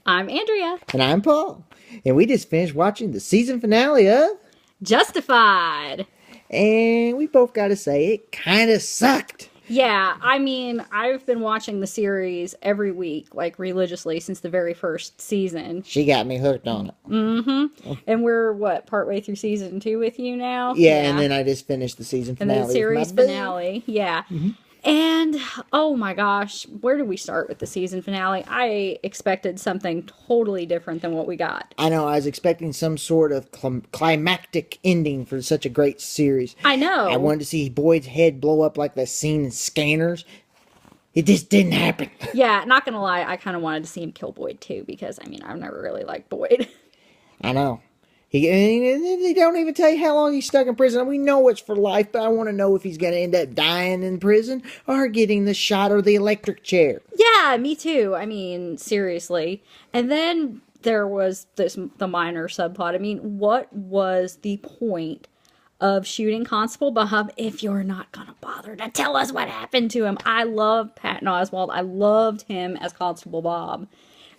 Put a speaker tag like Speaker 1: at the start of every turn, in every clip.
Speaker 1: I'm Andrea.
Speaker 2: And I'm Paul. And we just finished watching the season finale of,
Speaker 1: Justified.
Speaker 2: and we both got to say it kind of sucked.
Speaker 1: Yeah, I mean, I've been watching the series every week, like religiously, since the very first season.
Speaker 2: She got me hooked on it.
Speaker 1: And we're, partway through season 2 with you now?
Speaker 2: Yeah, and then I just finished the season
Speaker 1: And then
Speaker 2: finale
Speaker 1: the
Speaker 2: with my
Speaker 1: series
Speaker 2: boo.
Speaker 1: finale. Yeah. And, oh my gosh, where do we start with the season finale? I expected something totally different than what we got.
Speaker 2: I know, I was expecting some sort of climactic ending for such a great series.
Speaker 1: I know.
Speaker 2: I wanted to see Boyd's head blow up like that scene in Scanners. It just didn't happen.
Speaker 1: Yeah, not gonna lie, I kind of wanted to see him kill Boyd too, because, I mean, I've never really liked Boyd.
Speaker 2: I know. They don't even tell you how long he's stuck in prison. We know it's for life, but I want to know if he's going to end up dying in prison or getting the shot or the electric chair.
Speaker 1: Yeah, me too. I mean, seriously. And then there was the minor subplot. I mean, what was the point of shooting Constable Bob if you're not gonna bother to tell us what happened to him? I love Patton Oswalt. I loved him as Constable Bob.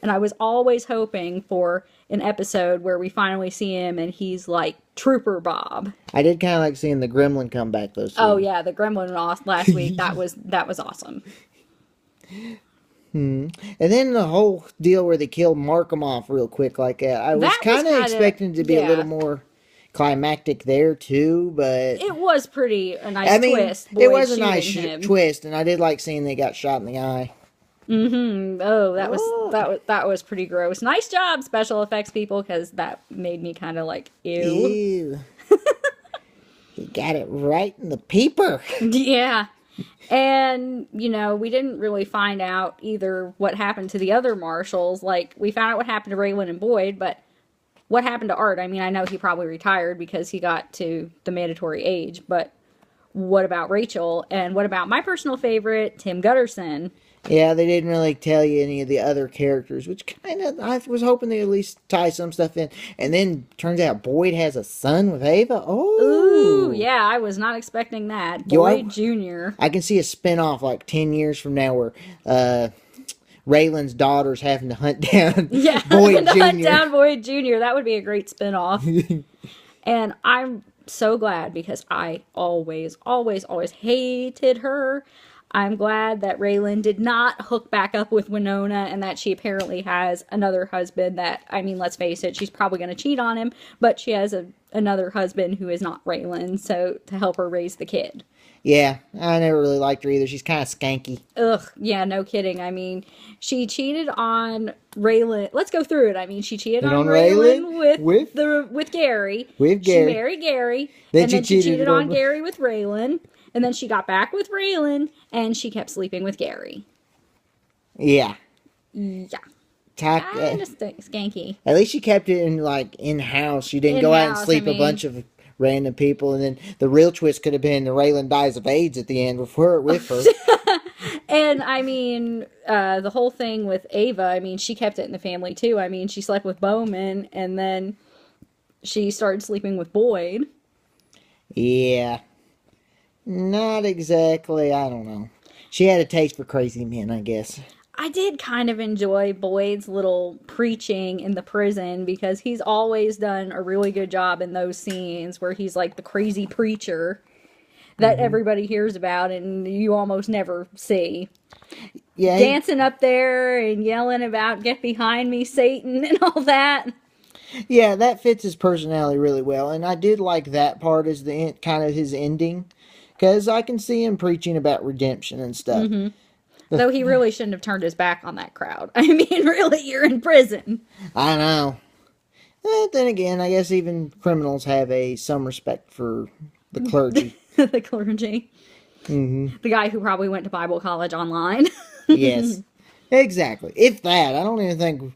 Speaker 1: And I was always hoping for an episode where we finally see him and he's like Trooper Bob.
Speaker 2: I did kind of like seeing the gremlin come back though.
Speaker 1: Oh yeah, the Gremlin last week. That was awesome.
Speaker 2: And then the whole deal where they killed Markham off real quick like that. I was kind of expecting it to be a little more climactic there too, but
Speaker 1: it was a nice twist.
Speaker 2: It was a nice twist, and I did like seeing they got shot in the eye.
Speaker 1: Oh, that was pretty gross. Nice job, special effects people, because that made me kind of like ew.
Speaker 2: He got it right in the peeper.
Speaker 1: Yeah. And, we didn't really find out either what happened to the other marshals. Like, we found out what happened to Raylan and Boyd, but what happened to Art? I mean, I know he probably retired because he got to the mandatory age, but what about Rachel? And what about my personal favorite, Tim Gutterson?
Speaker 2: Yeah, they didn't really tell you any of the other characters, which kind of, I was hoping they at least tie some stuff in. And then turns out Boyd has a son with Ava. Oh.
Speaker 1: Ooh, yeah, I was not expecting that. Boyd Jr.
Speaker 2: I can see a spinoff like 10 years from now where Raylan's daughter's having to hunt down Boyd Jr.
Speaker 1: Hunt down Boyd Jr. That would be a great spinoff. And I'm so glad because I always, always, always hated her. I'm glad that Raylan did not hook back up with Winona and that she apparently has another husband that, I mean, let's face it, she's probably going to cheat on him, but she has another husband who is not Raylan, so to help her raise the kid.
Speaker 2: Yeah, I never really liked her either. She's kind of skanky.
Speaker 1: Ugh, yeah, no kidding. I mean, she cheated on Raylan. Let's go through it. I mean, she cheated on Raylan with Gary.
Speaker 2: With Gary.
Speaker 1: She married Gary. Then she cheated on Gary with Raylan. And then she got back with Raylan, and she kept sleeping with Gary.
Speaker 2: Yeah.
Speaker 1: Yeah.
Speaker 2: Kind
Speaker 1: of skanky.
Speaker 2: At least she kept it in-house. She didn't go out and sleep a bunch of random people. And then the real twist could have been the Raylan dies of AIDS at the end with her.
Speaker 1: And, I mean, the whole thing with Ava, I mean, she kept it in the family, too. I mean, she slept with Bowman, and then she started sleeping with Boyd.
Speaker 2: Yeah. Not exactly, I don't know. She had a taste for crazy men, I guess.
Speaker 1: I did kind of enjoy Boyd's little preaching in the prison because he's always done a really good job in those scenes where he's like the crazy preacher that everybody hears about and you almost never see. Yeah, dancing up there and yelling about "Get behind me, Satan" and all that.
Speaker 2: Yeah, that fits his personality really well, and I did like that part as the kind of his ending. Because I can see him preaching about redemption and stuff.
Speaker 1: Though he really shouldn't have turned his back on that crowd. I mean, really, you're in prison.
Speaker 2: I know. Then again, I guess even criminals have some respect for the clergy.
Speaker 1: The clergy. The guy who probably went to Bible college online.
Speaker 2: Yes. Exactly. If that. I don't even think...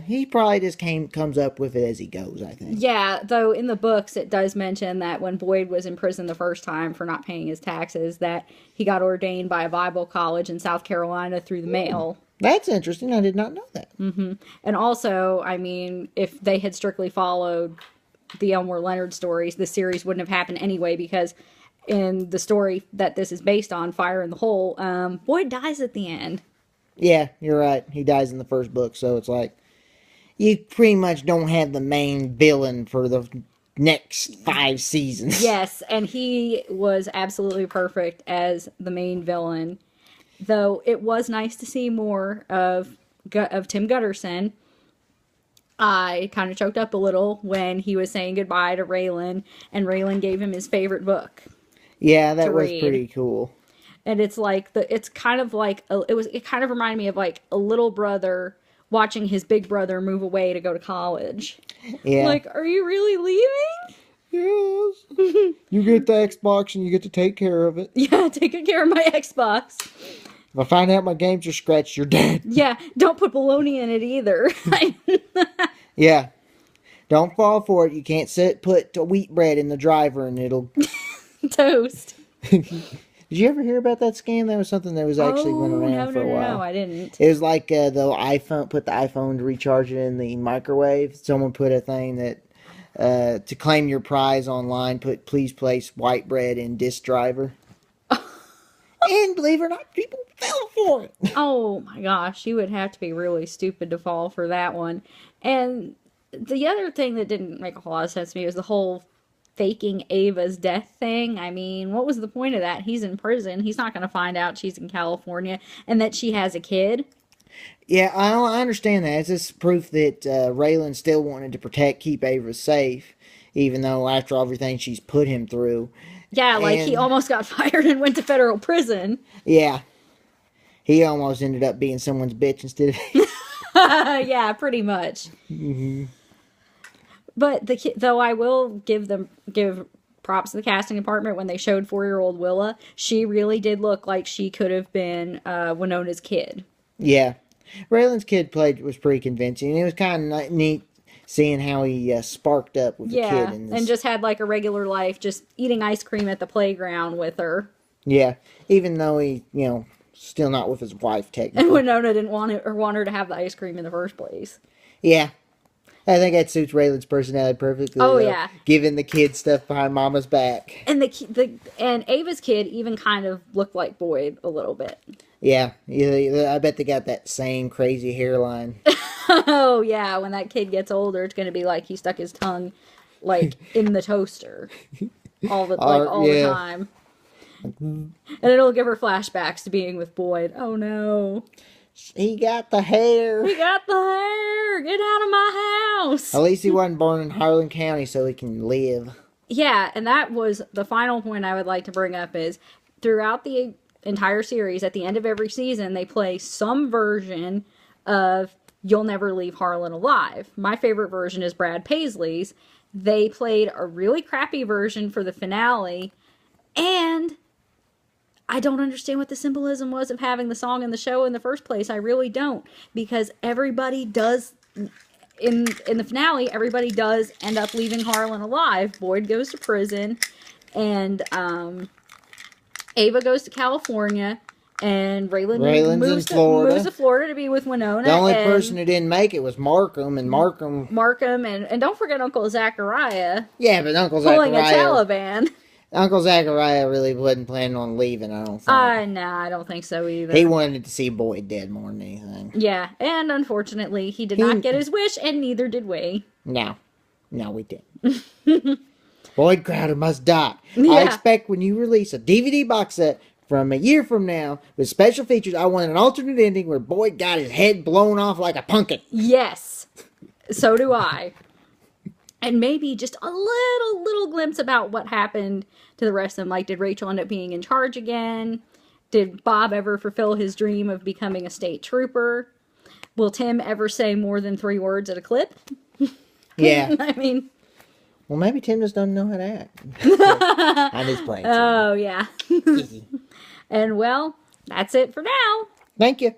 Speaker 2: he probably just comes up with it as he goes, I think.
Speaker 1: Yeah, though in the books it does mention that when Boyd was in prison the first time for not paying his taxes, that he got ordained by a Bible college in South Carolina through the mail.
Speaker 2: That's interesting. I did not know that.
Speaker 1: And also, I mean, if they had strictly followed the Elmore Leonard stories, the series wouldn't have happened anyway, because in the story that this is based on, Fire in the Hole, Boyd dies at the end.
Speaker 2: Yeah, you're right. He dies in the first book, so it's like you pretty much don't have the main villain for the next 5 seasons.
Speaker 1: Yes, and he was absolutely perfect as the main villain. Though it was nice to see more of Tim Gutterson. I kind of choked up a little when he was saying goodbye to Raylan, and Raylan gave him his favorite book.
Speaker 2: Yeah, that
Speaker 1: To
Speaker 2: was
Speaker 1: read.
Speaker 2: pretty cool.
Speaker 1: And it's like it's kind of like it kind of reminded me of like a little brother watching his big brother move away to go to college.
Speaker 2: Yeah.
Speaker 1: Like, are you really leaving?
Speaker 2: Yes. You get the Xbox and you get to take care of it.
Speaker 1: Yeah, take good care of my Xbox.
Speaker 2: If I find out my games are scratched, you're dead.
Speaker 1: Yeah, don't put bologna in it either.
Speaker 2: Yeah. Don't fall for it. You can't put wheat bread in the driver and it'll...
Speaker 1: Toast.
Speaker 2: Did you ever hear about that scam? That was something that was actually went around for a while.
Speaker 1: No, I didn't.
Speaker 2: It was like the iPhone, put the iPhone to recharge it in the microwave. Someone put a thing that to claim your prize online, please place white bread in disk driver. And believe it or not, people fell for it.
Speaker 1: Oh my gosh, you would have to be really stupid to fall for that one. And the other thing that didn't make a whole lot of sense to me was the whole faking Ava's death thing. I mean, what was the point of that? He's in prison. He's not going to find out she's in California and that she has a kid.
Speaker 2: Yeah, I understand that. It's just proof that Raylan still wanted to keep Ava safe, even though after everything she's put him through.
Speaker 1: Yeah, like he almost got fired and went to federal prison.
Speaker 2: Yeah. He almost ended up being someone's bitch instead of...
Speaker 1: Yeah, pretty much.
Speaker 2: Mm-hmm.
Speaker 1: But though I will give props to the casting department when they showed 4-year-old Willa, she really did look like she could have been Winona's kid.
Speaker 2: Yeah. Raylan's kid was pretty convincing. It was kind of neat seeing how he sparked up with the kid.
Speaker 1: And just had like a regular life, just eating ice cream at the playground with her.
Speaker 2: Yeah, even though he, still not with his wife technically.
Speaker 1: And Winona didn't want her to have the ice cream in the first place.
Speaker 2: Yeah. I think that suits Raylan's personality perfectly.
Speaker 1: Oh, yeah.
Speaker 2: Giving the kid stuff behind Mama's back.
Speaker 1: And and Ava's kid even kind of looked like Boyd a little bit.
Speaker 2: Yeah, I bet they got that same crazy hairline.
Speaker 1: Oh yeah, when that kid gets older, it's gonna be like he stuck his tongue like in the toaster all the time. And it'll give her flashbacks to being with Boyd. Oh no.
Speaker 2: He got the hair.
Speaker 1: He got the hair. Get out of my house.
Speaker 2: At least he wasn't born in Harlan County so he can live.
Speaker 1: Yeah, and that was the final point I would like to bring up is throughout the entire series, at the end of every season, they play some version of You'll Never Leave Harlan Alive. My favorite version is Brad Paisley's. They played a really crappy version for the finale, and I don't understand what the symbolism was of having the song in the show in the first place. I really don't, because everybody does, in the finale, everybody does end up leaving Harlan alive. Boyd goes to prison, and Ava goes to California, and Raylan moves to Florida to be with Winona.
Speaker 2: The only person who didn't make it was Markham, and Markham,
Speaker 1: and don't forget Uncle Zachariah.
Speaker 2: Yeah, but Uncle
Speaker 1: pulling
Speaker 2: Zachariah...
Speaker 1: a Taliban.
Speaker 2: Uncle Zachariah really wasn't planning on leaving, I don't think.
Speaker 1: No, I don't think so either.
Speaker 2: He wanted to see Boyd dead more than anything.
Speaker 1: Yeah, and unfortunately, he did not get his wish, and neither did we.
Speaker 2: No, we didn't. Boyd Crowder must die.
Speaker 1: Yeah.
Speaker 2: I expect when you release a DVD box set from a year from now with special features, I want an alternate ending where Boyd got his head blown off like a pumpkin.
Speaker 1: Yes, so do I. And maybe just a little glimpse about what happened to the rest of them. Like, did Rachel end up being in charge again? Did Bob ever fulfill his dream of becoming a state trooper? Will Tim ever say more than 3 words at a clip?
Speaker 2: Yeah.
Speaker 1: I mean...
Speaker 2: Well, maybe Tim just doesn't know how to act. I'm just playing.
Speaker 1: Oh, yeah. And, well, that's it for now.
Speaker 2: Thank you.